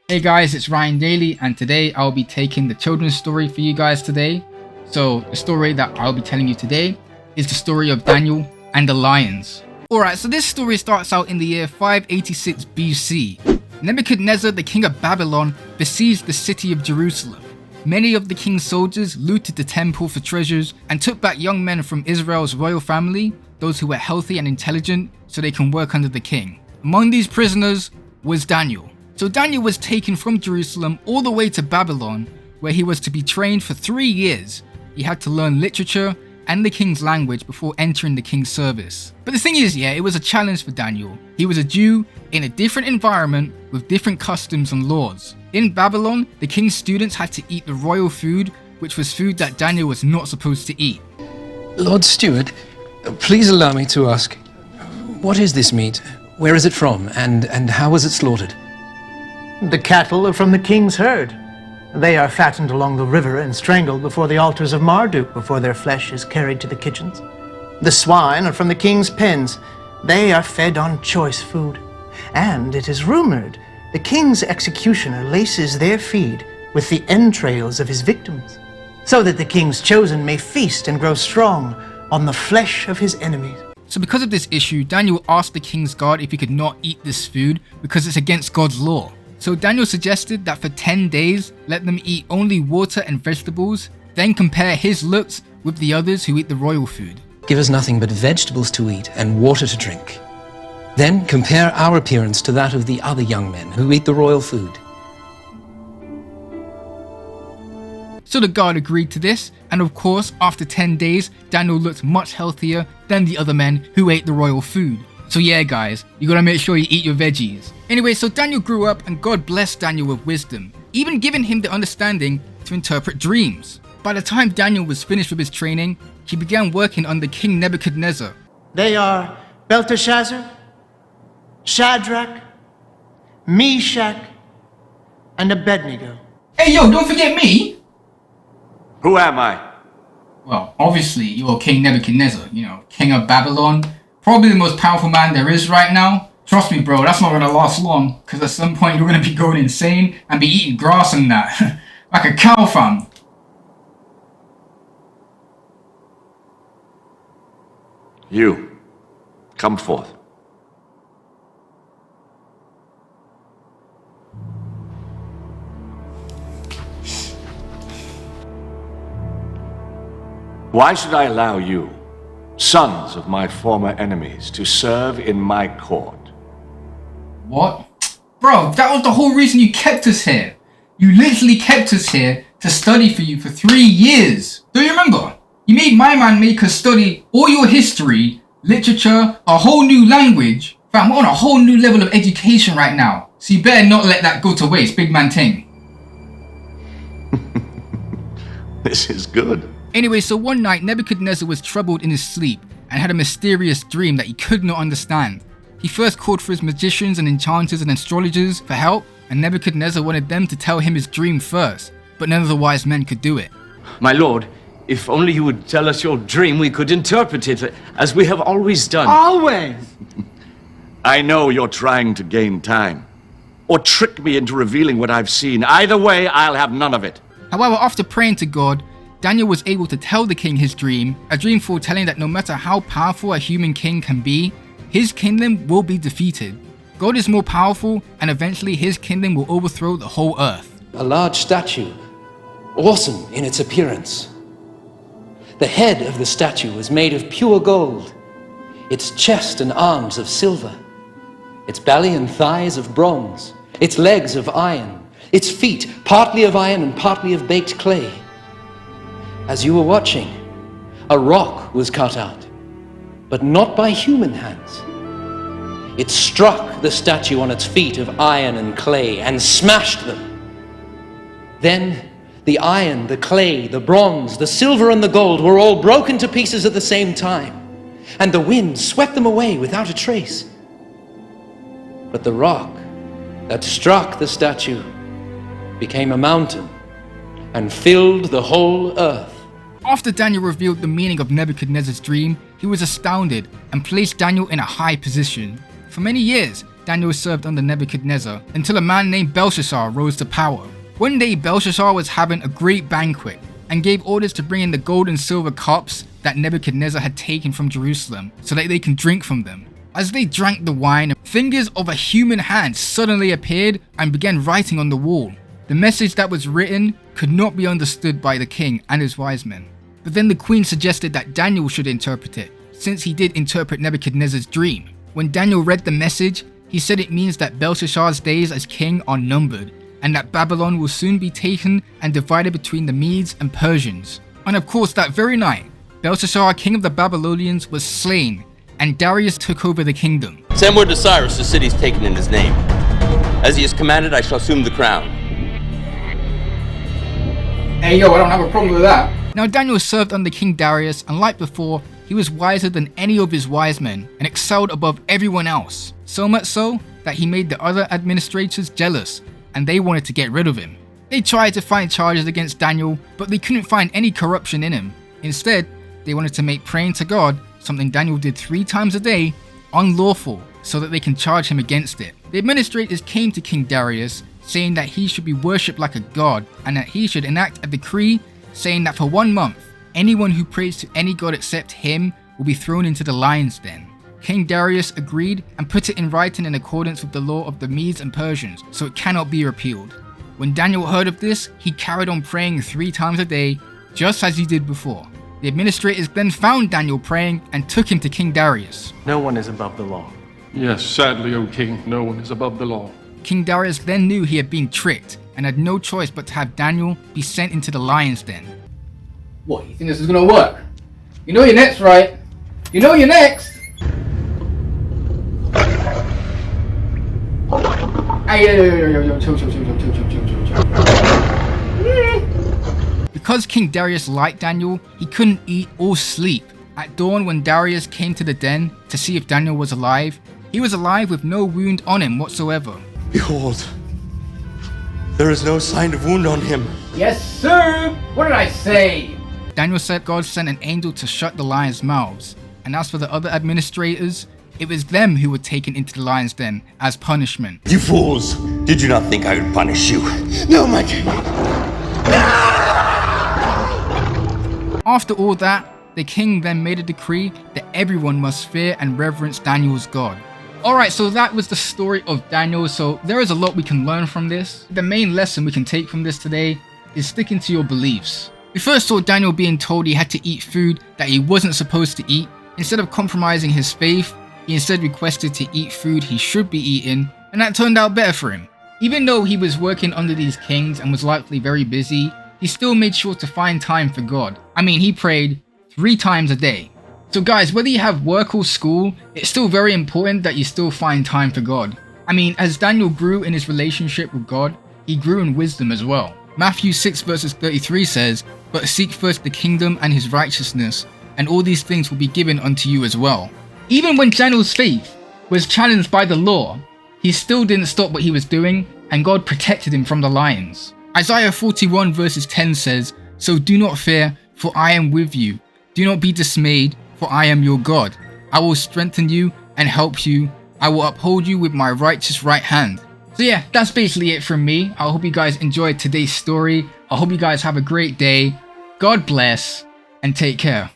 Hey guys, it's Daly, and today I'll be taking the children's story for you guys today. So the story that I'll be telling you today is the story of Daniel and the lions. Alright, so this story starts out in the year 586 BC. Nebuchadnezzar, the king of Babylon, besieged the city of Jerusalem. Many of the king's soldiers looted the temple for treasures and took back young men from Israel's royal family, those who were healthy and intelligent, so they can work under the king. Among these prisoners was Daniel. So Daniel was taken from Jerusalem all the way to Babylon, where he was to be trained for 3 years. He had to learn literature and the king's language before entering the king's service. But the thing is, it was a challenge for Daniel. He was a Jew in a different environment with different customs and laws. In Babylon, the king's students had to eat the royal food, which was food that Daniel was not supposed to eat. Lord Steward, please allow me to ask, what is this meat? Where is it from, and how was it slaughtered? The cattle are from the king's herd. They are fattened along the river and strangled before the altars of Marduk before their flesh is carried to the kitchens. The swine are from the king's pens. They are fed on choice food. And it is rumored the king's executioner laces their feed with the entrails of his victims, so that the king's chosen may feast and grow strong on the flesh of his enemies. So because of this issue, Daniel asked the king's guard if he could not eat this food because it's against God's law. So Daniel suggested that for 10 days, let them eat only water and vegetables, then compare his looks with the others who eat the royal food. Give us nothing but vegetables to eat and water to drink. Then compare our appearance to that of the other young men who eat the royal food. So the guard agreed to this, and of course, after 10 days, Daniel looked much healthier than the other men who ate the royal food. So guys, you gotta make sure you eat your veggies. Anyway, so Daniel grew up and God blessed Daniel with wisdom, even giving him the understanding to interpret dreams. By the time Daniel was finished with his training, he began working under King Nebuchadnezzar. They are Belteshazzar, Shadrach, Meshach, and Abednego. Hey yo, don't forget me! Who am I? Well, obviously you're King Nebuchadnezzar, king of Babylon. Probably the most powerful man there is right now. Trust me, bro, that's not gonna last long, because at some point you're gonna be going insane and be eating grass and that. Like a cow, fam. You, come forth. Why should I allow you, sons of my former enemies, to serve in my court? What? Bro, that was the whole reason you kept us here. You literally kept us here to study for you for 3 years. Do you remember? You made my man make us study all your history, literature, a whole new language. Fam, we're on a whole new level of education right now. So you better not let that go to waste, big man ting. This is good. Anyway, so one night Nebuchadnezzar was troubled in his sleep and had a mysterious dream that he could not understand. He first called for his magicians and enchanters and astrologers for help, and Nebuchadnezzar wanted them to tell him his dream first, but none of the wise men could do it. My lord, if only you would tell us your dream, we could interpret it as we have always done. Always! I know you're trying to gain time, or trick me into revealing what I've seen. Either way, I'll have none of it. However, after praying to God, Daniel was able to tell the king his dream, a dream foretelling that no matter how powerful a human king can be, his kingdom will be defeated. God is more powerful, and eventually his kingdom will overthrow the whole earth. A large statue, awesome in its appearance. The head of the statue was made of pure gold, its chest and arms of silver, its belly and thighs of bronze, its legs of iron, its feet partly of iron and partly of baked clay. As you were watching, a rock was cut out, but not by human hands. It struck the statue on its feet of iron and clay and smashed them. Then the iron, the clay, the bronze, the silver and the gold were all broken to pieces at the same time, and the wind swept them away without a trace. But the rock that struck the statue became a mountain and filled the whole earth. After Daniel revealed the meaning of Nebuchadnezzar's dream, he was astounded and placed Daniel in a high position. For many years, Daniel served under Nebuchadnezzar until a man named Belshazzar rose to power. One day Belshazzar was having a great banquet and gave orders to bring in the gold and silver cups that Nebuchadnezzar had taken from Jerusalem so that they can drink from them. As they drank the wine, fingers of a human hand suddenly appeared and began writing on the wall. The message that was written could not be understood by the king and his wise men. But then the queen suggested that Daniel should interpret it, since he did interpret Nebuchadnezzar's dream. When Daniel read the message, he said it means that Belshazzar's days as king are numbered, and that Babylon will soon be taken and divided between the Medes and Persians. And of course, that very night, Belshazzar, king of the Babylonians, was slain, and Darius took over the kingdom. Send word to Cyrus, the city's taken in his name. As he has commanded, I shall assume the crown. Hey yo, I don't have a problem with that. Now Daniel served under King Darius, and like before, he was wiser than any of his wise men and excelled above everyone else. So much so that he made the other administrators jealous, and they wanted to get rid of him. They tried to find charges against Daniel, but they couldn't find any corruption in him. Instead, they wanted to make praying to God, something Daniel did 3 times a day, unlawful, so that they can charge him against it. The administrators came to King Darius, saying that he should be worshipped like a god, and that he should enact a decree saying that for 1 month, anyone who prays to any god except him will be thrown into the lion's den. King Darius agreed and put it in writing in accordance with the law of the Medes and Persians, so it cannot be repealed. When Daniel heard of this, he carried on praying 3 times a day, just as he did before. The administrators then found Daniel praying and took him to King Darius. No one is above the law. Yes, sadly, O king, no one is above the law. King Darius then knew he had been tricked and had no choice but to have Daniel be sent into the lion's den. What, you think this is gonna work? You know you're next, right? You know you're next! Hey, yo, chill. Because King Darius liked Daniel, he couldn't eat or sleep. At dawn, when Darius came to the den to see if Daniel was alive, he was alive with no wound on him whatsoever. Behold, there is no sign of wound on him. Yes, sir! What did I say? Daniel said God sent an angel to shut the lions' mouths, and as for the other administrators, it was them who were taken into the lion's den as punishment. You fools! Did you not think I would punish you? No, my king! After all that, the king then made a decree that everyone must fear and reverence Daniel's God. Alright, so that was the story of Daniel. So there is a lot we can learn from this. The main lesson we can take from this today is sticking to your beliefs. We first saw Daniel being told he had to eat food that he wasn't supposed to eat. Instead of compromising his faith, he instead requested to eat food he should be eating, and that turned out better for him. Even though he was working under these kings and was likely very busy, he still made sure to find time for God. I mean, he prayed 3 times a day. So guys, whether you have work or school, it's still very important that you still find time for God. I mean, as Daniel grew in his relationship with God, he grew in wisdom as well. Matthew 6 verses 33 says, "But seek first the kingdom and his righteousness, and all these things will be given unto you as well." Even when Daniel's faith was challenged by the law, he still didn't stop what he was doing, and God protected him from the lions. Isaiah 41 verses 10 says, "So do not fear, for I am with you. Do not be dismayed, for I am your God. I will strengthen you and help you. I will uphold you with my righteous right hand." So yeah, that's basically it from me. I hope you guys enjoyed today's story. I hope you guys have a great day. God bless, and take care.